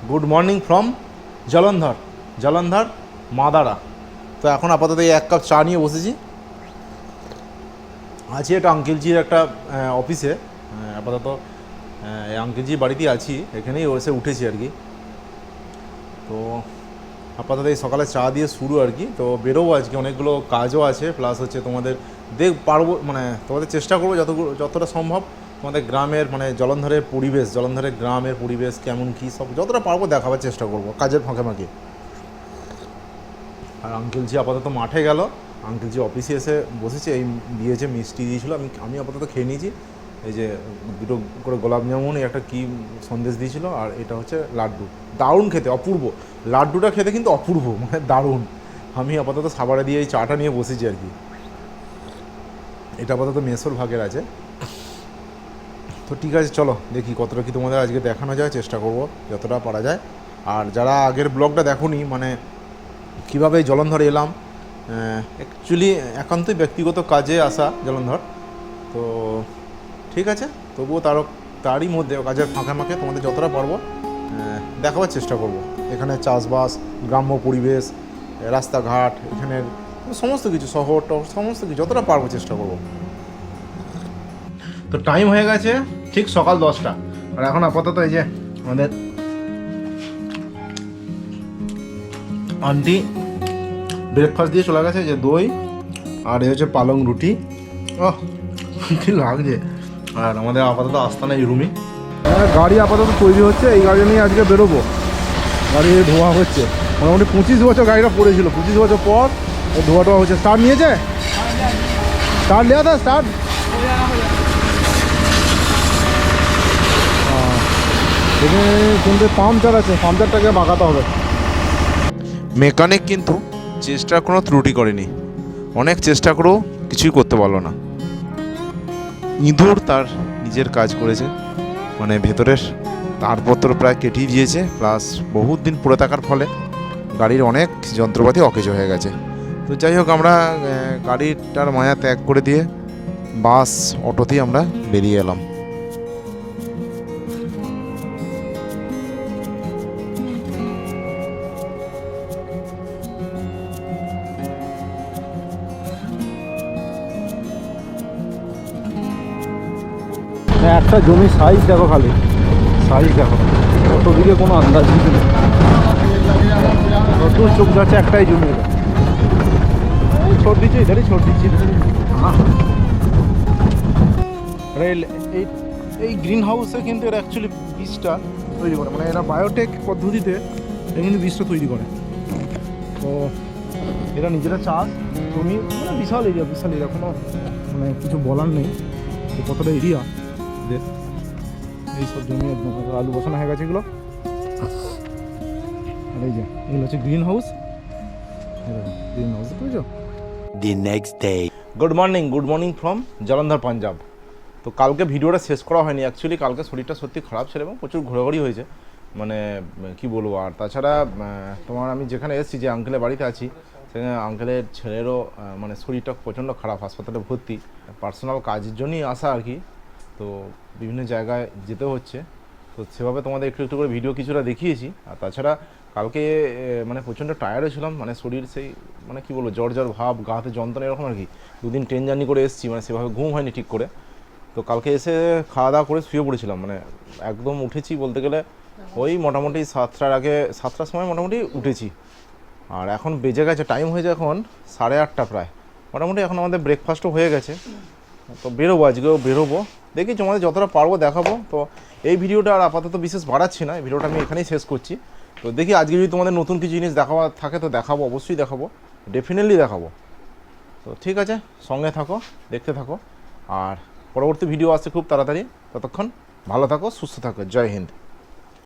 Good morning from Jalandhar Madara. তো এখন আপাতত এই 1 কাপ চা নিয়ে বসেছি। আছি এটা আঙ্কেলজির একটা অফিসে, আপাতত আঙ্কেলজির বাড়িতেই আছি, এখানেই এসে উঠেছি আর কি। তো আপাতত এই সকালে চা দিয়ে শুরু আর কি। তো বেরোবো আজকে, অনেকগুলো কাজও আছে, প্লাস হচ্ছে তোমাদের পারবো মানে তোমাদের চেষ্টা করবো যতটা সম্ভব তোমাদের গ্রামের মানে জলন্ধরের গ্রামের পরিবেশ কেমন কী সব যতটা পারবো দেখাবার চেষ্টা করবো কাজের ফাঁকে ফাঁকে। আর আঙ্কেলজি আপাতত মাঠে গেল, আঙ্কেলজি অফিসে এসে বসেছে, এই দিয়েছে মিষ্টি দিয়েছিলো, আমি আপাতত খেয়ে নিয়েছি। এই যে 2টো করে গোলাপ জামুন, একটা কী সন্দেশ দিয়েছিল, আর এটা হচ্ছে লাড্ডু। দারুণ খেতে, অপূর্ব লাড্ডুটা খেতে, কিন্তু অপূর্ব মানে দারুণ। আমি আপাতত সাবারে দিয়ে এই চাটা নিয়ে বসেছি আর কি। এটা আপাতত মেসোর ভাগের আছে। তো ঠিক আছে, চলো দেখি কতটা কি তোমাদের আজকে দেখানো যায়, চেষ্টা করব যতটা পারা যায়। আর যারা আগের ব্লগটা দেখোনি, মানে কীভাবে জলন্ধর এলাম, অ্যাকচুয়ালি একান্তই ব্যক্তিগত কাজে আসা জলন্ধর। তো ঠিক আছে, তবুও তারই মধ্যে কাজের ফাঁকে ফাঁকে তোমাদের যতটা পারবো দেখাবার চেষ্টা করব। এখানে চাষবাস, গ্রাম্য পরিবেশ, রাস্তাঘাট, এখানের সমস্ত কিছু, শহর সমস্ত কিছু যতটা পারবো চেষ্টা করব। তো টাইম হয়ে গেছে ঠিক সকাল 10টা, আর এখন আপাতত এই যে আমাদের আন্টি ব্রেকফাস্ট দিয়ে চলে গেছে, যে দই আর এই হচ্ছে পালং রুটি। কি লাগছে। আর আমাদের আপাতত আস্তানা এই রুমই। গাড়ি আপাতত তৈরি হচ্ছে, এই গাড়ি নিয়ে আজকে বেরোবো। গাড়ি ধোয়া হচ্ছে, মোটামুটি 25 বছর গাড়িটা পড়েছিল, 25 বছর পর ধোয়াটা হচ্ছে। স্টার্ট নিয়েছে, স্টার্ট নেওয়া था স্টার্ট। এখানে কিন্তু পাম্পচার আছে, পাম্পচারটাকে বাগাতে হবে। মেকানিক কিন্তু চেষ্টার কোনো ত্রুটি করেনি, অনেক চেষ্টা করেও কিছুই করতে পারলো না। ইঁদুর তার নিজের কাজ করেছে, মানে ভেতরের তারপত্র প্রায় কেটেই দিয়েছে, প্লাস বহুত দিন পড়ে থাকার ফলে গাড়ির অনেক যন্ত্রপাতি অকেজো হয়ে গেছে। তো যাই হোক, আমরা গাড়িটার মায়া ত্যাগ করে দিয়ে বাস অটোতেই আমরা বেরিয়ে এলাম। একটা জমি সাইজ দেখো, খালি সাইজ দেখো, ওদিকে কোনো আন্দাজ কিছু নেই। নতুন চোখ যাচ্ছে একটাই জমি, ছোট দিচ্ছি এটারই ছোট দিচ্ছি। এই গ্রিন হাউসে কিন্তু এরা অ্যাকচুয়ালি বীজটা তৈরি করে, মানে এরা বায়োটেক পদ্ধতিতে এরা কিন্তু বীজটা তৈরি করে। তো এরা নিজেরা চাষ জমি, মানে বিশাল এরিয়া কোনো মানে কিছু বলার নেই কতটা এরিয়া। এইসব জমি আলু বসানো হয়ে গেছে এগুলো। আর এই যে এগুলো হচ্ছে গ্রিন হাউস বুঝছো। The next day, good morning from Jalandhar Punjab. তো কালকে ভিডিওটা শেষ করা হয়নি, অ্যাকচুয়ালি কালকে শরীরটা সত্যি খারাপ ছিল এবং প্রচুর ঘোরাঘুরি হয়েছে, মানে কি বলবো। আর তাছাড়া তোমার আমি যেখানে এসেছি, যে আঙ্কেলের বাড়িতে আছি, সেখানে আঙ্কেলের ছেলেরও মানে শরীরটা প্রচণ্ড খারাপ, হাসপাতালে ভর্তি, পার্সোনাল কাজের জন্যই আসা আর কি। তো বিভিন্ন জায়গায় যেতে হচ্ছে, তো সেভাবে তোমাদের একটু করে ভিডিও কিছুটা দেখিয়েছি। আর তাছাড়া কালকে মানে প্রচণ্ড টায়ার্ডও ছিলাম, মানে শরীর সেই মানে কী বলবো, জ্বর ভাব, গাতে যন্ত্রণা এরকম আর কি। 2 দিন ট্রেন জার্নি করে এসেছি, মানে সেভাবে ঘুম হয়নি ঠিক করে। তো কালকে এসে খাওয়া দাওয়া করে শুয়ে পড়েছিলাম, মানে একদম উঠেছি বলতে গেলে ওই মোটামুটি 7টার সময় মোটামুটি উঠেছি। আর এখন বেজে গেছে, টাইম হয়েছে এখন 8:30 প্রায়, মোটামুটি এখন আমাদের ব্রেকফাস্টও হয়ে গেছে। তো বেরোবো, আজকেও বেরোবো, দেখি তোমাদের যতটা পারবো দেখাবো। তো এই ভিডিওটা আর আপাতত বিশেষ বাড়াচ্ছি না, এই ভিডিওটা আমি এখানেই শেষ করছি। তো দেখি আজকে যদি তোমাদের নতুন কিছু জিনিস দেখাবার থাকে তো দেখাবো, অবশ্যই দেখাবো, ডেফিনেটলি দেখাবো। তো ঠিক আছে, সঙ্গে থাকো, দেখতে থাকো, আর পরবর্তী ভিডিও আসছে খুব তাড়াতাড়ি। ততক্ষণ ভালো থাকো, সুস্থ থাকো, জয় হিন্দ।